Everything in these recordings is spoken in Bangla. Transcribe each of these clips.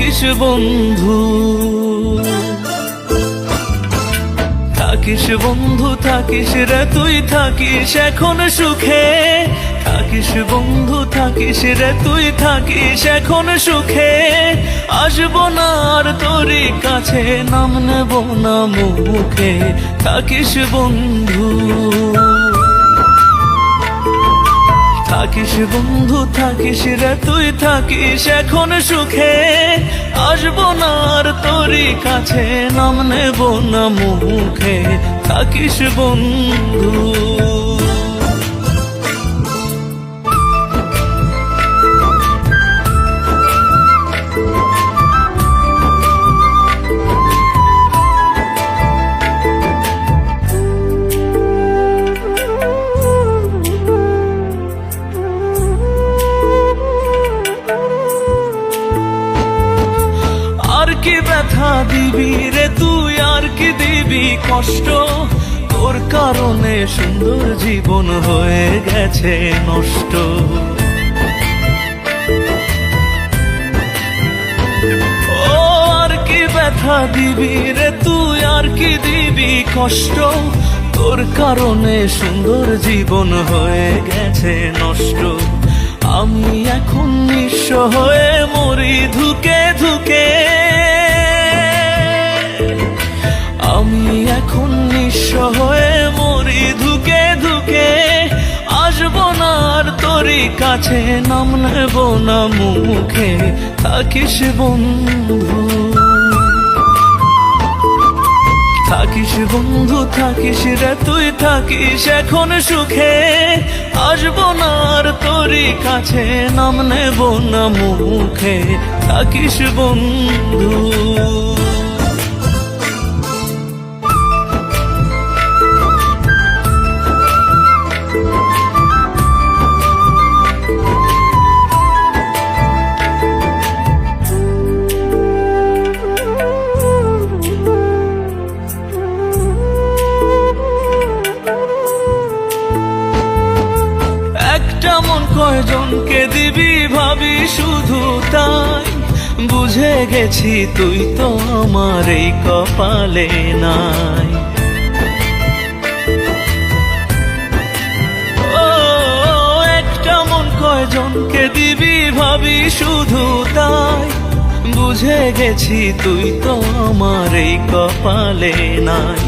থাকিস বন্ধু, থাকিস বন্ধু থাকিস রে তুই থাকিস এখন সুখে, থাকিস বন্ধু থাকিস রে তুই থাকিস এখন সুখে। আসবো না আর তোরই কাছে, নাম নেব না মুখে, থাকিস বন্ধু, থাকিস বন্ধু থাকিস রে তুই থাকিস এখন সুখে। আসবো না আর তোরই কাছে, নাম নেব না মুখে, থাকিস বন্ধু। কি ব্যথা দিবি রে তুই, আর কি দিবি কষ্ট, তোর কারণে সুন্দর জীবন হয়ে গেছে নষ্ট। ও আর কি ব্যথা দিবি রে তুই, আর কি দিবি কষ্ট, তোর কারণে সুন্দর জীবন হয়ে গেছে নষ্ট। আমি এখন নিঃস্ব হয়ে মরি ধুকে ধুকে, আমি এখন নিঃস্ব হয়ে মরি ধুকে ধুকে। আসবো না আর তোরই কাছে, নাম নেব না মুখে, থাকিস বন্ধু, থাকিস বন্ধু থাকিস রে তুই থাকিস এখন সুখে। আসবো না আর তোরই কাছে, নাম নেব না মুখে, থাকিস বন্ধু। মন কয়জনকে দিবি ভাবি শুধু তাই, বুঝে গেছি তুই তো আমার এই কপালে নাই। ও একটা মন কয়জনকে দিবি ভাবি শুধু তাই, বুঝে গেছি তুই তো আমার এই কপালে নাই।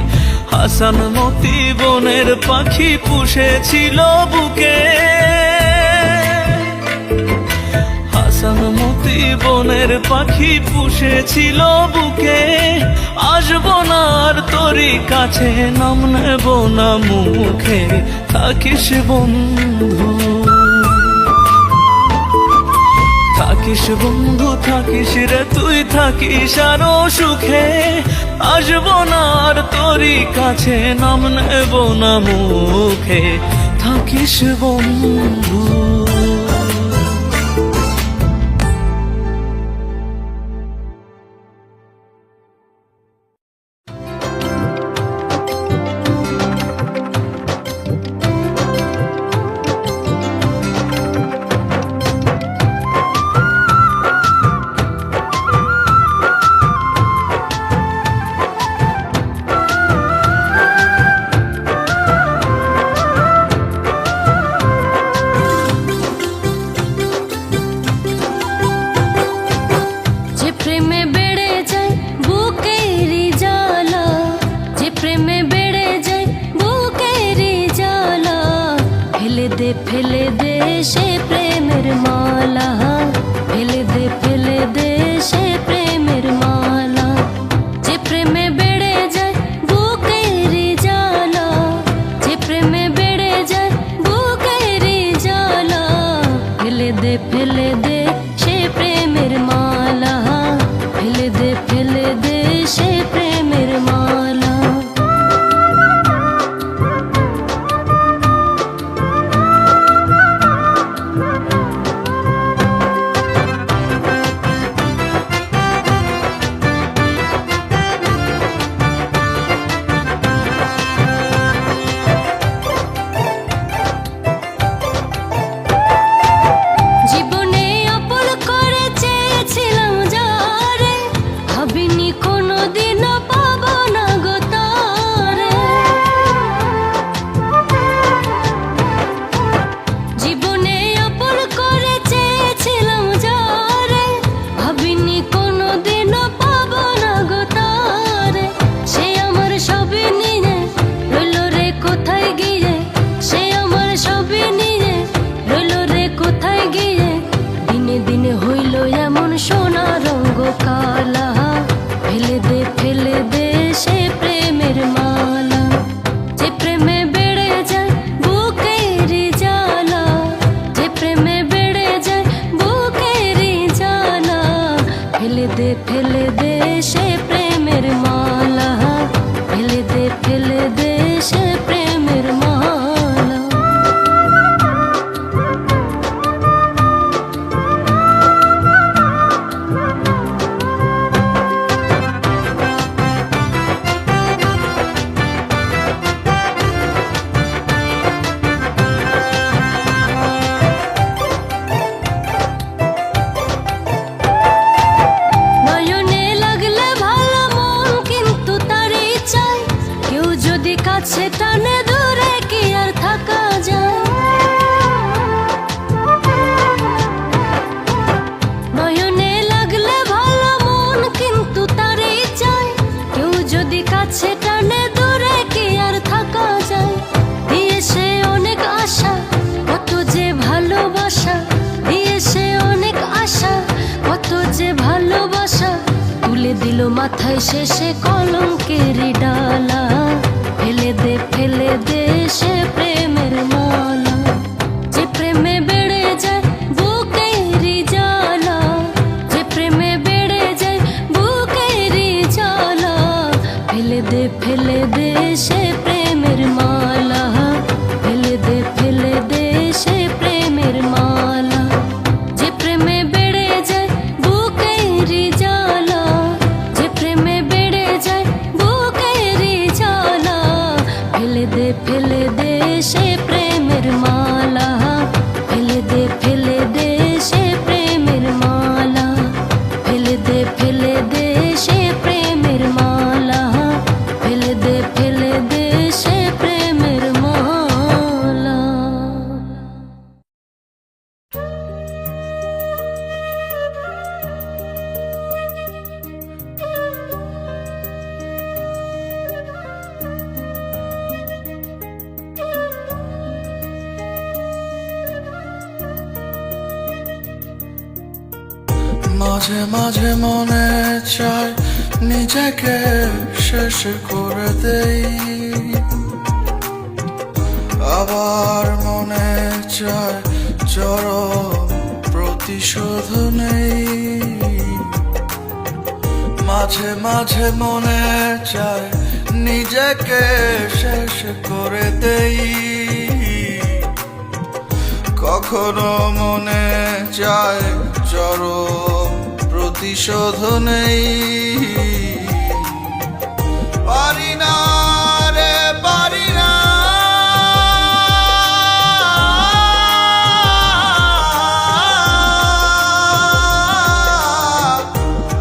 হাসান মতি বনের পাখি পুষেছিল বুকে, হাসান মতি বনের পাখি পুষেছিল বুকে। আসবো না আর তোরই কাছে, নাম নেব না মুখে, থাকিস বন্ধু, থাকিস বন্ধু থাকিস রে তুই থাকিস আরো সুখে। আসবো না আর তোরই কাছে, নাম নেব না মুখে, থাকিস বন্ধু। ফেলে দে সে প্রেমের মালা, ফেলে দে সে প্রেমের মালা। যে প্রেমে বেড়ে যায় বুকেরই জ্বালা, যে প্রেমে বেড়ে যায় বুকেরই জ্বালা। ফেলে দে সে প্রেমের মালা, ফেলে দে সে প্রেমের মালা। ফেলে দে সে প্রেমের মালা, ফেলে দে সে প্রেমের মালা। নয়নে লাগলে ভালো মন কিন্তু তারই চাই, কেউ যদি কাছে টানে দূরে কি আর থাকা যায়। নয়নে লাগলে ভালো মন কিন্তু তারই চাই, কেউ যদি কাছে টানে দূরে কি আর থাকা যায়। দিয়ে সে অনেক আশা কত যে ভালোবাসা, দিয়ে সে অনেক আশা কত যে ভালোবাসা, তুলে দিল মাথায় শেষে কলঙ্কের ডালা। ফেলে দে সে প্রেমের মালা, যে প্রেমে বেড়ে যায় বুকেরই জ্বালা, যে প্রেমে বেড়ে যায় বুকেরই জ্বালা। ফেলে দে সে প্রেমের মালা, ফেলে দে সে প্রেমের মালা, যে প্রেমে বেড়ে যায় বুকেরই জ্বালা, যে প্রেমে বেড়ে যায় বুকেরই জ্বালা। ফেলে দে সে প্রেমের মালা, ফেলে দে সে প্রেমের মালা, ফেলে দে সে প্রেমের মালা, ফেলে দে সে প্রেমের মালা। মাঝে মাঝে মনে চায় নিজেকে শেষ করে দেই, আবার মনে চায় চরম প্রতিশোধ নেই। মাঝে মাঝে মনে চায় নিজেকে শেষ করে দেই, কখনো মনে চায় চরম প্রতিশোধ নেই। পারি না রে পারি না,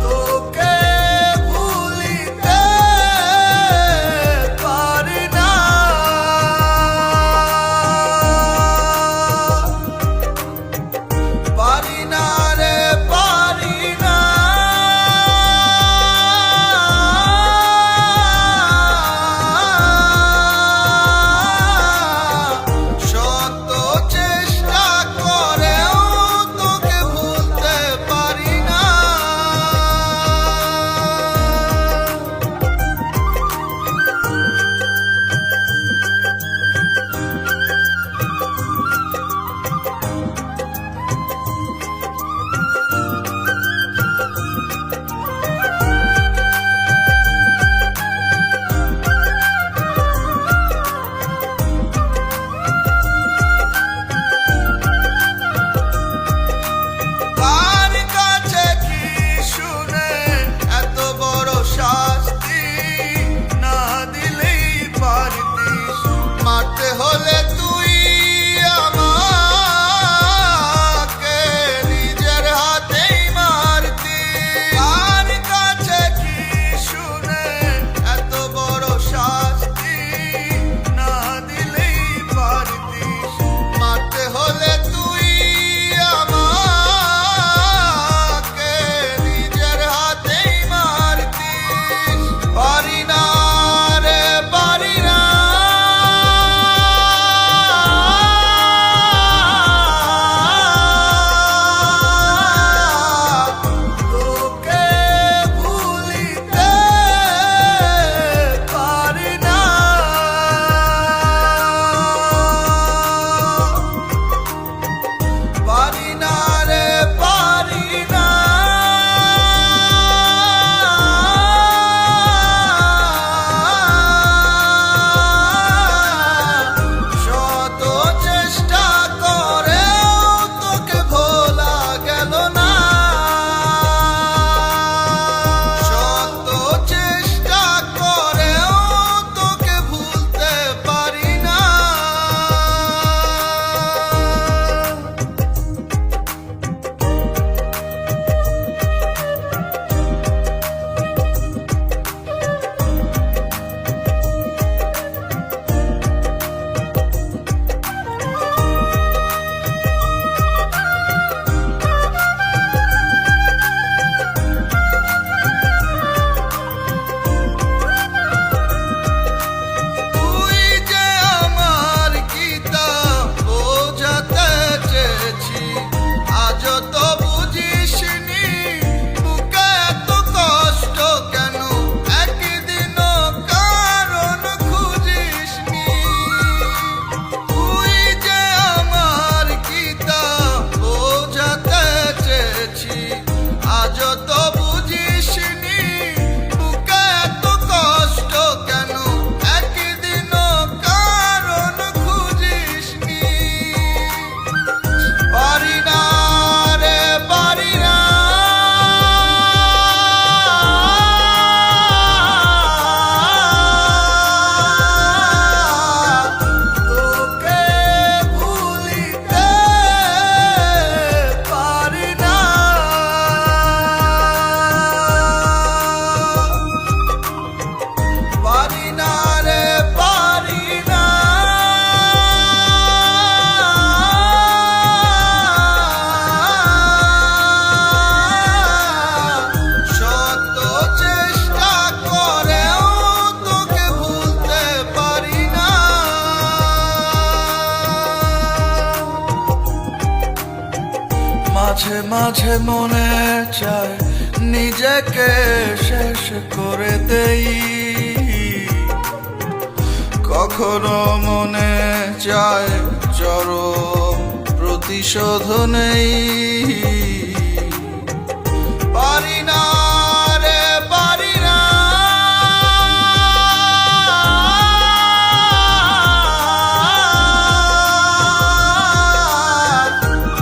তোকে ভুলিতে পারি না, পারি না রে পারি না। মাঝে মাঝে মনে চায় নিজেকে শেষ করে দেই, কখনো মনে চায় চরম প্রতিশোধ নেই। পারি না রে পারি না,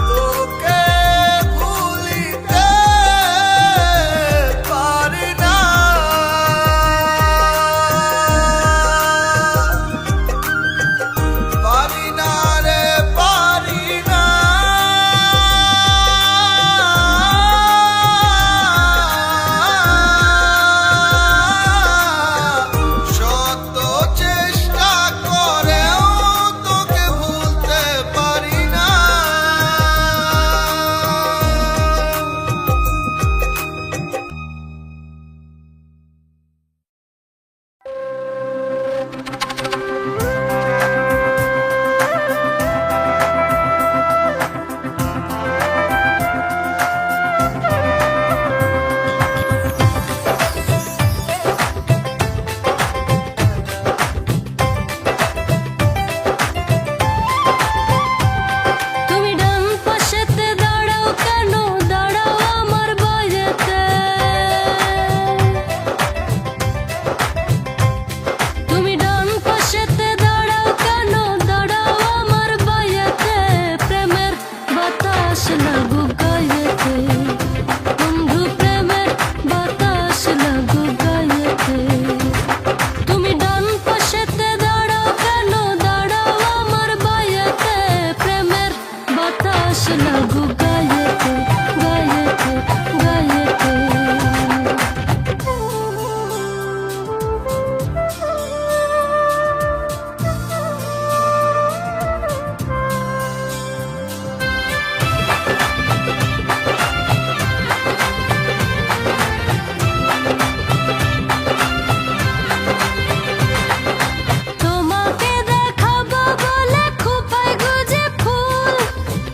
তোকে ভুলিতে পারি না। পারি না রে পারি না, শত চেষ্টা করেও তোকে ভুলতে পারি না। তুমি ডান পাশেতে দাঁড়াও কেন, দাঁড়াও আমার বাড়িতে। তুমি ডান পাশেতে দাঁড়াও কেন, দাঁড়াও আমার বাড়িতে। প্রেমের বাতাস লাগু গায়েতে, বন্ধু প্রেমের বাতাস লাগু গায়েতে। তুমি ডান পাশেতে দাঁড়াও কেন, দাঁড়াও আমার বাড়িতে। প্রেমের বাতাস লাগু গায়েতে, গায়েতে, গায়েতে। তোমাকে দেখাবো বলে খোঁপায় গুজে ফুল,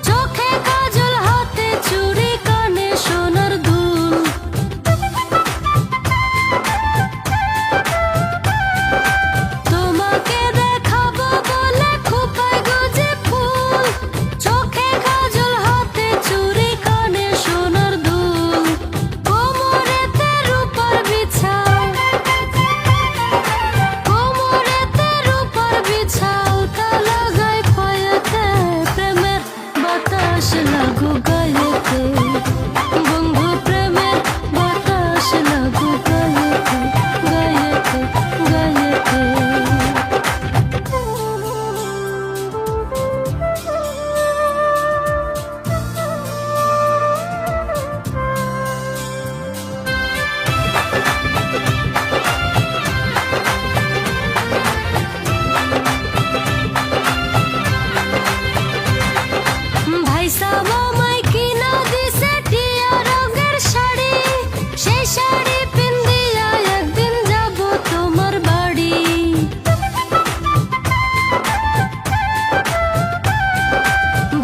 চোখে কাজল হাতে চুড়ি কানে সোনার দুল। তোমাকে দেখাবো বলে খোঁপায় গুজে ফুল, চোখে কাজল হাতে চুড়ি কানে সোনার দুল। কোমরেতে রূপার বিছাও, কোমরেতে রূপার বিছাও, তা লাগাই পায়েতে। প্রেমের বাতাস লাগু গায়েতে, বন্ধু প্রেমের বাতাস লাগু গায়েতে, গায়েতে, গায়েতে। ভাই সাবা মাই কিনা দিছে টিয়া রঙের শাড়ি, সেই শাড়ি পিন্দিয়া একদিন যাব তোমার বাড়ি।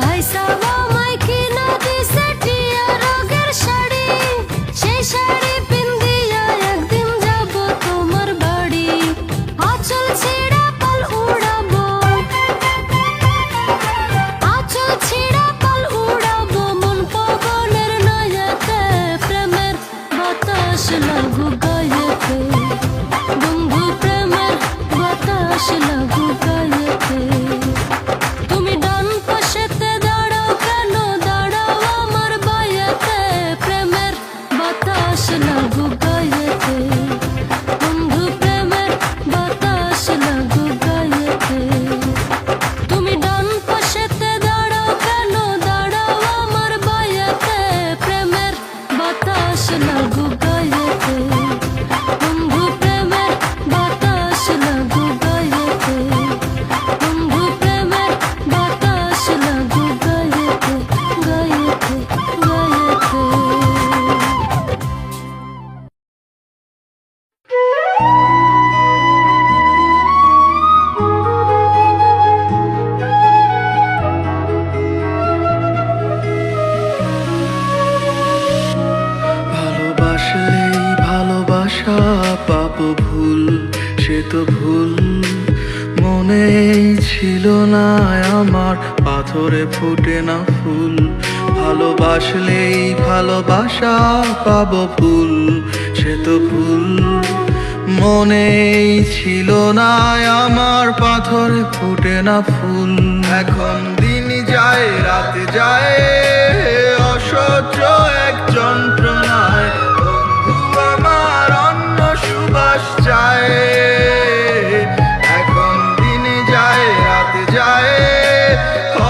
ভাই সাবা মাই কিনা দিছে টিয়া রঙের শাড়ি, সেই শাড়ি পিন্দিয়া একদিন যাব তোমার বাড়ি। আঁচল ছিঁড়া পাল উড়াবো, আঁচল ছিঁড়া পাল উড়াবো মন পবনের নয়েতে। প্রেমের বাতাস লাগু গায়েতে, বন্ধু প্রেমের বাতাস লাগু গায়েতে। তুমি ডান পাশেতে দাঁড়াও কেন, দাঁড়াও আমার বাড়িতে। প্রেমের বাতাস লাগু গায়েতে, বন্ধু প্রেমের বাতাস লাগু গায়েতে। তুমি ডান পাশেতে দাঁড়াও কেন, দাঁড়াও আমার বাড়িতে। প্রেমের বাতাস লাগু গায়েতে, বন্ধু প্রেমের বাতাস লাগু গায়েতে। ভালোবাসলেই ভালোবাসা পাবো ভুল, সে তো ভুল মনেই ছিল না আমার, পাথরে ফোটে না ফুল। ভালোবাসলেই ভালোবাসা পাবো ভুল, সে তো ভুল মনেই ছিল না আমার, পাথরে ফোটে না ফুল। এখন দিন যায় রাত যায় অসহ্য এক যন্ত্রণায়, বন্ধু আমার অন্য সুবাস চায়। এখন দিন যায় রাত যায়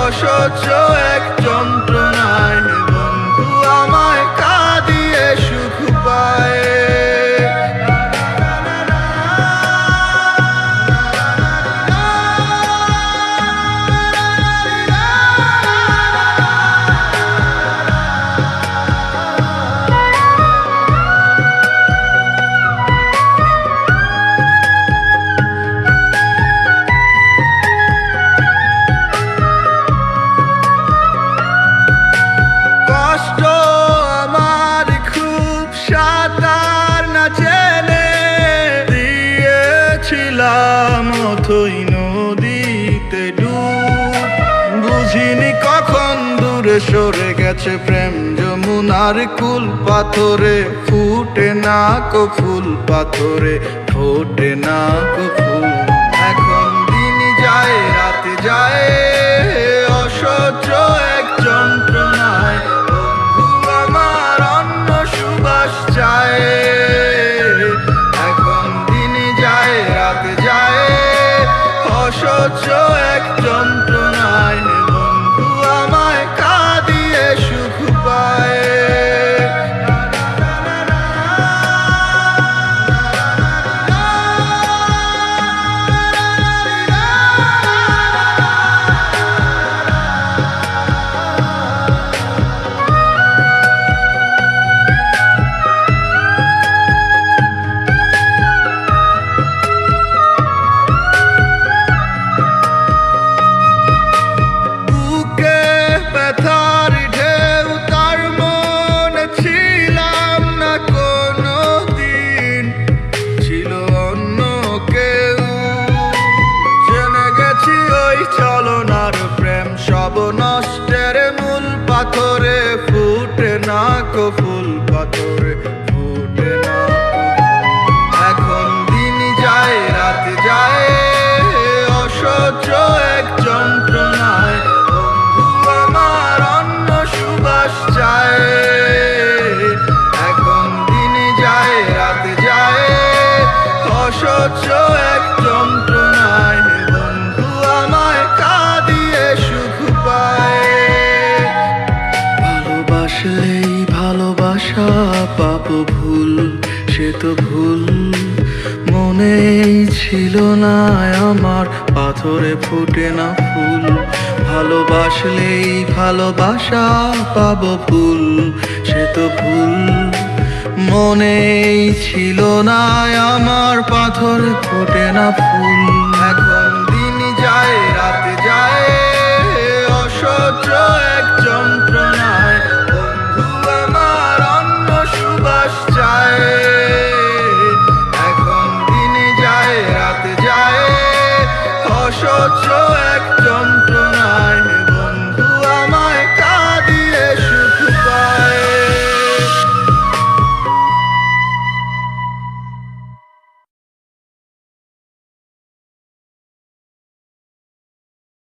অসহ্য এক যন্ত্রণায়, বন্ধু আমায় কাঁদিয়ে সুখ পায়। কষ্ট আমার খুব, সাঁতার না জেনে দিয়েছিলাম অথই নদীতে ডুব। বুঝিনি কখন দূরে সরে গেছে প্রেম যমুনার কুল, পাথরে ফুটে না কো ফুল, পাথরে ফোটে না কো ফুল। এখন দিন যায় রাত যায় অসহ্য এক যন্ত্রণায়, বন্ধু আমার অন্য সুবাস চায়। এখন দিন যায় রাত যায় অসহ্য এক যন্ত্রণায়, বন্ধু আমায় কাঁদিয়ে সুখ পায়। বুকে ব্যথার ঢেউ, তার মনে ছিলাম না কোনো দিন, ছিল অন্য কেউ। জেনে গেছি ওই চলনার প্রেম সব নষ্টের মূল, পাথরে ফুটে না কো ফুল, পাথরে ফুটে না কো ফুল। এখন দিন যায় রাত যায় অসহ্য এক যন্ত্রণায়, বন্ধু আমার অন্য সুবাস চায়। এখন দিন যায় রাত যায় অসহ্য এক যন্ত্রণায়, বন্ধু আমায় কাঁদিয়ে সুখ পায়। ভালোবাসলেই ভালোবাসা পাবো ভুল, সে তো ভুল মনেই ছিল না আমার, পাথরে ফোটে না ফুল। ভালোবাসলেই ভালোবাসা পাবো ভুল, সে তো ভুল মনেই ছিল না আমার, পাথরে ফোটে না ফুল। এখন দিন যায় রাত যায় অসহ্য এক যন্ত্রণায়, বন্ধু আমার অন্য সুবাস চায়। এখন দিন যায় রাত যায় অসহ্য